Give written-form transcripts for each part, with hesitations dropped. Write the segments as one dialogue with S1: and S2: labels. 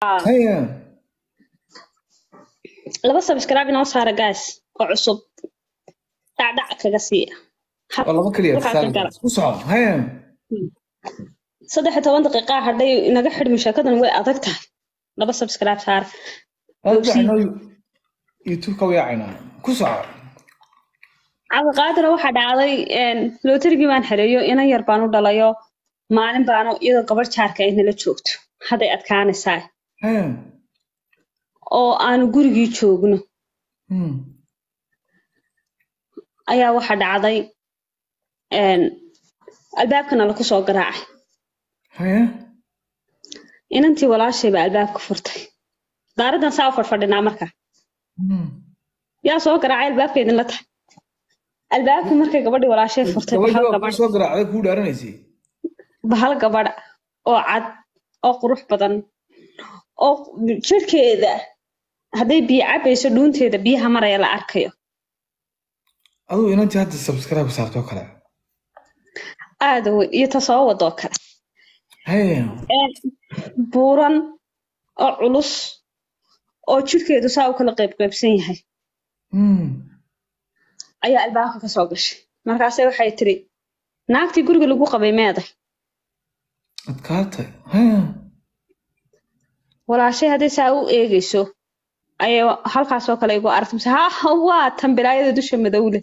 S1: هيا
S2: laba subscribe inoo saara guys oo cusub dhacdhac kaga siiya
S1: والله ما كلية
S2: halkaa ka
S1: تسال
S2: gala
S1: وصعب هيا
S2: 13 daqiiqa hadhay inaga xidhmi sheekadan way adag tahay laba subscribe saar
S1: ارجع
S2: bogsi
S1: انه يوتيوب قوي عينا كصعب
S2: caawa qaadana waxa dhacday lootarigii baan xereeyo inan yar baan u dhalayo maalin baanu iyadoo gabar jaarka ay nala joogto hadday adkaanaysaa
S1: هيا
S2: oo aanu gurigii joogno
S1: امم
S2: ayaa waxa dhacday albaabkana la ku soo garaacay
S1: هيا
S2: inantii walaashay baa albaabka furtay daaradan saa u fadhinaa markaa yaa soo garaacay albaabka idinla tahay albaabkii markay gabadhii walaashay furtay
S1: soo garaacday ku dhaaranaysi
S2: bahal gabadha oo cad oo qurux badan oo jirkeeda hadday biyo cabayso dhuunteeda biyaha maraya la arkayo
S1: aduu inantii hadda subscribe saarto kale
S2: aad weyn iyo ta soo wadoo kale
S1: haya
S2: buuran oo culus oo jirkeedu saa u kala qaybqaybsan yahay ayaa albaabka ka soo gashay markaasay waxay tiri naagtii guriga lagu qabay meeday
S1: adkaatay haya
S2: walaashay hadday saa u eegayso ayay halkaasoo kale igu aragtay mise ha waa tan bilaayada dusha madowle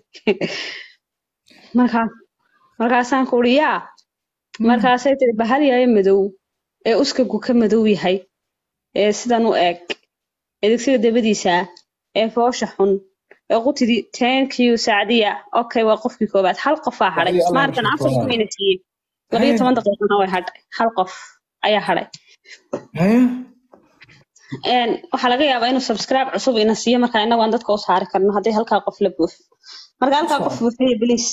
S2: markaasaan ku uri yaa markaasay tiri bahal yahay madow ee uskagu ka madow yahay ee sidan u eg edigsiga dabadiisa ee foosha xun ee qutidi thank you Saadiya okay waa qofkii koobaad hal qof aa hadhay maartan afar kuweyna siiyey 12 daqiiqana way hadhay hal qof ayaa hadhay waxaa laga yaabaa inuu subscribe cusub ina siiyo markaa inagu aan dadka u saari karno haddii halkaa qof la buufo marka halkaa qof buufiya please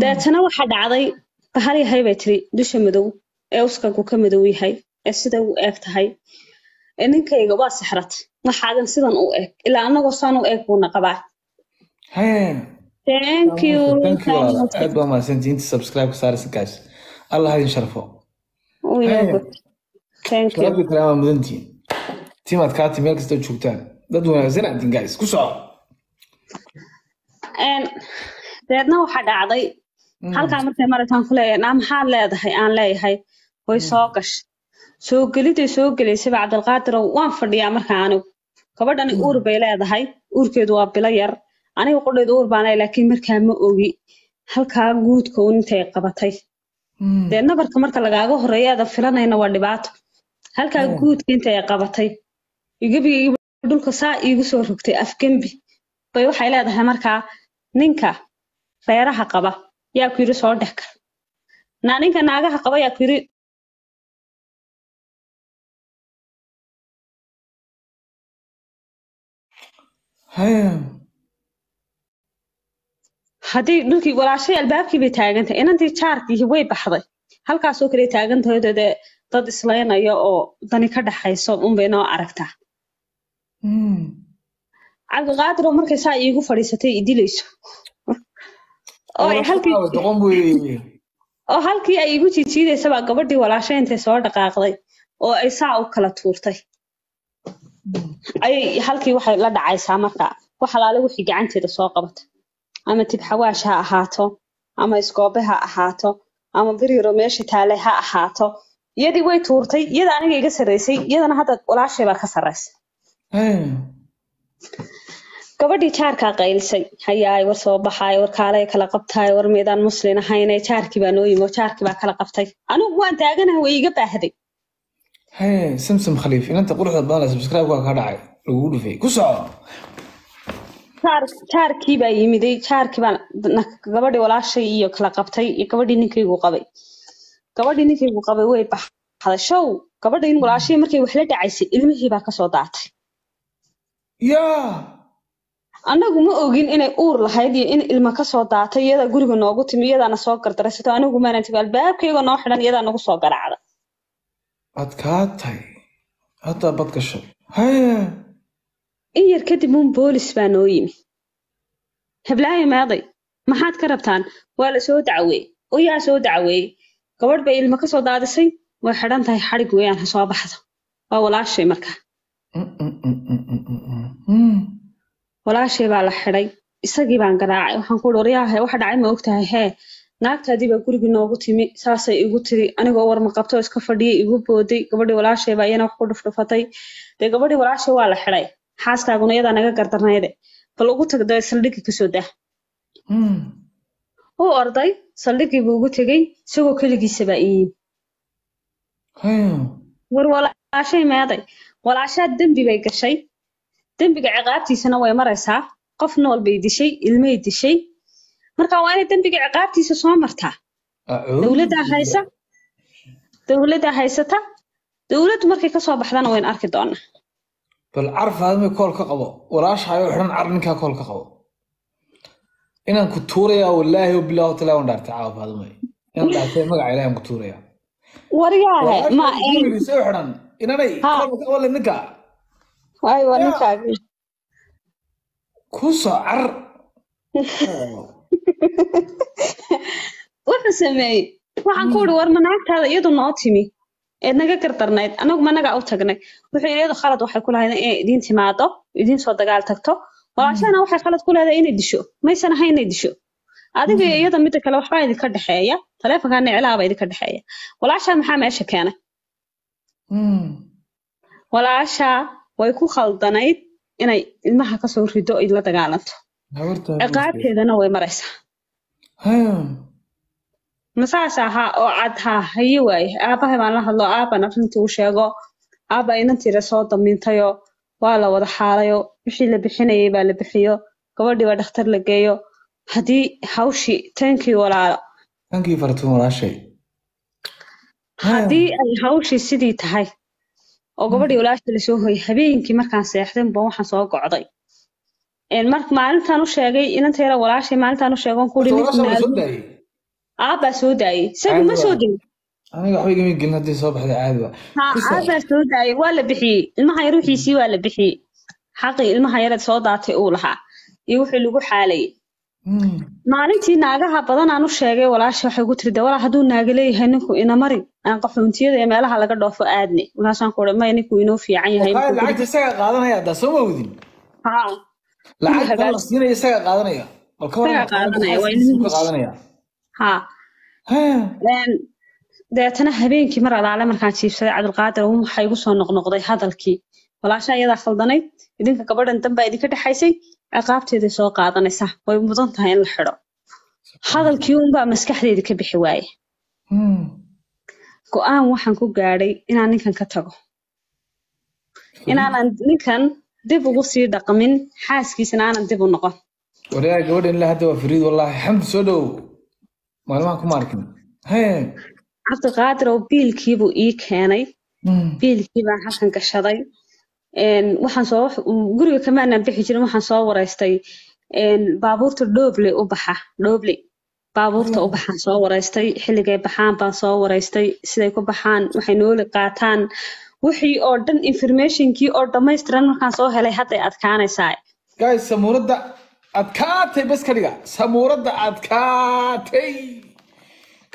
S2: deetana waxaa dhacday bahal yahay bay tiri dusha madow ee uskagu ka madow yahay ee sida u eg tahay ee ninkayga waa sixrat waxaadan sidan u eg ilaa anagoo saan u eg buuna qabaa thank you
S1: aad baa mahadsantihiin inta subscribe saaraysa guys allah idin sharfo
S2: thank you
S1: rabbi karaama mudantiin tiimaad kaati meel kasta joogtaan dad wanaagsan aadin guys ku soco
S2: deedna waxaa dhacday halkaa markay maritaan ku leeyahay naa maxaad leedahay aan leeyahay way soo gashay soo geliday soo gelaysaba cabdilqaadirow waan fadhiyaa markaa anigu gabadhani uur bay leedahay uurkeedu waa bilo yar aniga qudheedu uur baanay laakiin markaa ma ogi halkaa guudka uun intay qabatay dee nabarka marka lagaaga horeeya aada filanayna waa dhibaato halkaa guudka intay qabatay igabiga dhulka saa iigu soo rogtay afgembi bay waxay leedahay markaa ninka reeraha qaba yaa ku yiri soo dhex kar ninka naagaha qaba yaa ku yiri haddii dhulkii walaashay albaabkii bay taagantay inantii jaarkii way baxday halkaasoo kale taagantahay dad islaynaya oo dani ka dhaxayso unbay noo aragtaa cabdiqaadir oo markay saa iigu fadhiisatay i dilayso oo halkii ay igu jiijiidaysabaa gabadhii walaashay intay soo dhaqaaqday oo ay saa u kala tuurtay ayay halkii waxay la dhacaysaa markaa wax alaale wixii gacanteeda soo qabatay ama tibxawaash ha ahaato ama iskoobe ha ahaato ama biryaro meesha taale ha ahaato iyadii way tuurtay iyada aniga iga sarraysay iyadana hadda walaashay baa ka sarraysay gabadhii jaarkaa qaylisay hayaay war soo baxaay war kaalay kala qabtaay war meedaan muslin ahaynee jaarkii baa noo yimi oo jaarkii baa kala qabtay anigu waan taaganahay way iga baahday
S1: samsam khaliif inanta quruxda badan subscribe-ka ka dhacay lagu dhufay ku soco
S2: jaarkii baa yimiday jaarkii baa gabadhii walaashay iyo kala qabtay iyo gabadhii ninkaygu qabay way baxday show gabadhii walaashay markay wax la dhacaysay ilmihii baa kasoo daatay anagu ma ogin inay uur lahayd iyo in ilma kasoo daatay iyada guriga noogu timi iyadaana soo gardaraysato anigu maanan timi albaabkayga noo xidhan iyadaa nagu soo garaacda
S1: adkaatay haddaa bad gashay
S2: in yar kadib uun boolis baa noo yimi heblaayo meeday maxaad ka rabtaan waa la soo dacweey oo yaa soo dacweeyey gabadh bay ilma kasoo daadisay way xidhan tahay xadhig weeyaan ha soo baxdo waa walaashay markaa walaashay baa la xidhay isagii baan garaacay waxaan ku waryahay waxa dhacay ma ogtahay hee naagtaadii baa gurigii noogu timi saasay igu tiri anigoo war ma qabto iska fadhiyay igu booday gabadhii walaashay baa iyana wax ku dhufdhufatay dee gabadhii walaashay waa la xidhay xaaskaaguna iyadaa naga gardarnayde bal ugu tag dee saldhigii kasoo dah uu orday saldhigii buu ugu tegey isagoo keligiisa baa ii war walaashay meeday walaashaa dembi bay gashay dembiga ciqaabtiisana way maraysaa qof nool bay dishay ilmay dishay marka waa inay dembiga ciqaabtiisa soo martaa dowladda haysata dowladdu markay kasoo baxdana wayn arki doonaa
S1: bal carf hadmay kool ka qabo walaashaayoo xidhan car ninkaa kool ka qabo inaan ku tuurayaa wallaahi wabilaahi taala waan dhaartay caawaf hadmay inaan dhaartay magaca ilaahi aan ku tuurayaa
S2: waryahe ma
S1: soo xidhan inanay kool ka qabo ninka
S2: waay waa ninkaagii
S1: ku soo car
S2: wuxuu sameeyey waxaan ku uri war ma naagtaada iyadu noo timi eed naga gardarnayd anagu ma naga u tagnay wuxuu yidhi iyadu khalad waxay ku lahayd inay idiin timaado idiin soo dagaal tagto walaashana waxay khalad ku leedahay inay disho maysan ahayn inay disho adiga iyo iyada midda kale waxbaa idinka dhexeeya taleefonkaana iclaaba idinka dhexeeya walaashaa maxaa meesha keenay walaashaa way ku khaldanayd inay ilmaha kasoo rido ay la dagaalanto ciqaabteedana way maraysaa masaas ahaa oo cad haa haye waaye aabahay baan la hadlo aabana runtii u sheego aaba inantiira soo damiintayo waa la wada xaalayo wixii la bixinayay baa la bixiyo gabadhii baa dhakhtar la geeyo haddii hawshii tankii walaalo
S1: tankii fartuun walaashay
S2: haddii ay hawshii sidii tahay oo gabadhii walaasha lasoo hoyay habeenkii markaan seexday baan waxaan soo gocday maalintaan u sheegay inanteera walaashay maalintaan u sheegon ku aabaa soo daayay isagu ma soo dayin
S1: aniga waxba igama gelin haddii soo baxday caadi waa
S2: aabaa soo daayay waa la bixiyey ilmaha yar wixiisii waa la bixiyey xaqii ilmaha yareed soo daatay uu lahaa iyo wixii lagu xaalayay maalintii naagaha badan aan u sheegay walaasha waxay ku tiri walaa hadduu naaga leeyahay ninku ina mari aan qaxoontiyada iyo meelaha laga dhoofo aadne markaasaan ku uri maya ninku inoo fiican yahay
S1: lacagta isagaa qaadanaya haddaa soo mawdin lacagta la siinaya isagaa qaadanaya qaadanaya
S2: deetana habeenkii mar alaale markaan jiibsaday cabdulqaadir waxaa igu soo noqnoqday hadalkii walaasha iyadaa khaldanayd idinka gabadhan danbaa idinka dhexaysay ciqaabteeday soo qaadanaysa way mudan tahay in la xidho hadalkii unbaa maskaxdeedii ka bixi waaye go-aan waxaan ku gaadhay inaan ninkan ka tago inaanan ninkan dib ugu sii dhaqmin xaaskiisana aanan dib u noqon
S1: waryaa gabadhan ilaa hadda waa fariid wallaahi xamdi soo dhow maalmahan kuma arkin
S2: cabdiqaadir oo biilkiibuu ii keenay biilkii baan halkan gashaday waxaan soo guriga kamaanaan bixi jirin waxaan soo wareystay baabuurta dhooble baabuurta u baxaan soo wareystay xilligay baxaan baan soo wareystay siday ku baxaan waxay nooli qaataan wixii oo dhan informationkii oo dhammaystiran markaan soo helay hadday adkaanaysaa
S1: guys samuuradda adkaatay bas kadhiga samuuradda adkaatay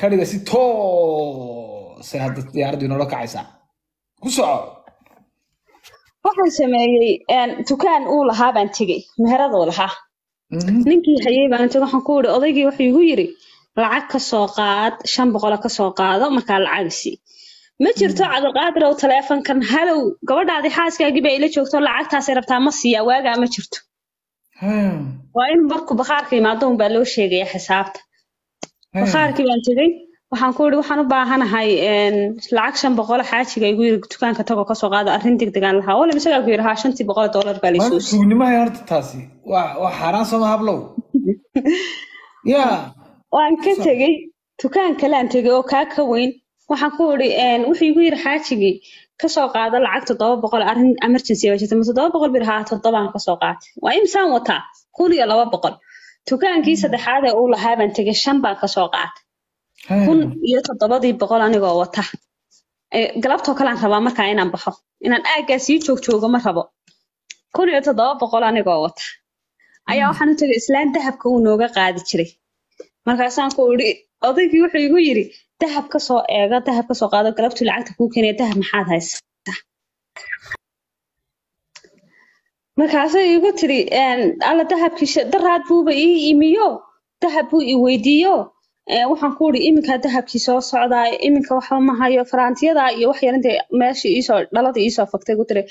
S1: kadhiga si toosay hadda diyaaraddu inoola kacaysaa ku soco
S2: waxaan sameeyey dukaan uu lahaa baan tegey meheraduu lahaa ninkii hayay baan tegey waxaan ku iri odaygii wuxuu igu yiri lacag ka soo qaad 500 ka soo qaado markaa lacagsi ma jirto cabdulqaadir oo taleefankan halow gabadhaadii xaaskaagii bay ila joogto lacagtaasay rabtaa ma siiya waagaa ma jirto waa in markuu bakhaarka yimaado unbaa loo sheegaya xisaabta bakhaarkii baan tegey waxaan ku iri waxaan u baahanahay lacag 500 xaajiga igu yiri dukaanka tago ka soo qaado arrin degdeg aan lahaa wala misaga ku yiri ha $500 baa liisoo
S1: suugnimada horta taasi waa xaraan soo hablow
S2: waan ka tegey dukaan kale aan tegey oo ka weyn waxaan ku iri wuxuu igu yiri xaajigii ka soo qaado lacag 700 arrin emergency ah jirta 700 bir ha 7 ka soo qaatay waa imsaan wata 1200 dukaankii saddexaad ee uu lahaa baan tegey 5 baan ka soo qaatay 1700 anigoo wata galabtoo kale aan rabaa markaa inaan baxo inaan aaggaa sii joogo ma rabo 1700 anigoo wata ayaa waxaan u tegey islaan dahabka uu nooga qaadi jiray markaasaan ku iri odaygii wuxuu igu yiri dahab ka soo eega dahab ka soo qaado galabtu lacagta kuu keenay dahab maxaad haysaa markaasay igu tiri alla dahabkii daraad buuba ii imiyo dahab buu i weydiiyo waxaan ku iri iminka dahabkii soo socdaa iminka waxa ma hayo faraantiyada iyo wax yarante meeshii iisoo dhalada iisoo faktay igu tiri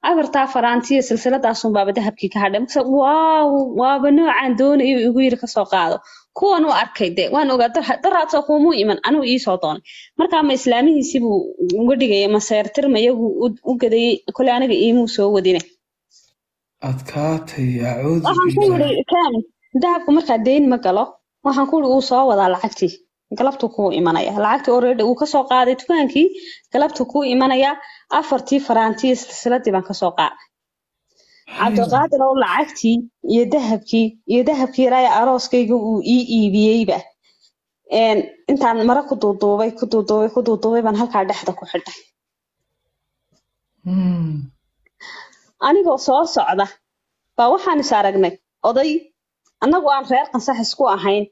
S2: afartaa faraantiya silsiladaasun baaba dahabkii ka hadhay markaas waaw waaba noocaan doonayo igu yiri ka soo qaado kuwan u arkay de waan ogaa daraad soo kuumuu iman anigu iisoo doonay markaa ma islaamihiisii buu uga dhigaya ma seertirma iyagu u gadayay kole aniga iimuu soo wadine
S1: adkaatay acuudu
S2: waxaan ku yiri kaan dahabku markaa deyn ma galo waxaan ku yiri uu soo wadaa lacagtii galabtu kuu imanaya lacagtii already uu ka soo qaaday dukaankii galabtu kuu imanaya afartii faraantii silsiladii baan ka soo qaaday cabdiqaadir oo lacagtii iyo dahabkii raaya arooskayga uu ii iibiyeyba intaan mara ku duuduubay baan halkaa dhexda ku xidhay anigoo soo socda baa waxaan is aragnay oday annagu aan reer qansax isku ahayn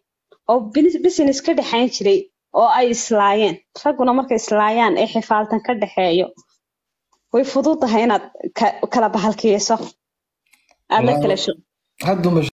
S2: oo business ka dhexayn jiray oo ay islaayeen ragguna markay islaayaan ee xifaaltan ka dhexeeyo way fududahay inaad kala bahalkiyeyso aad la kala sho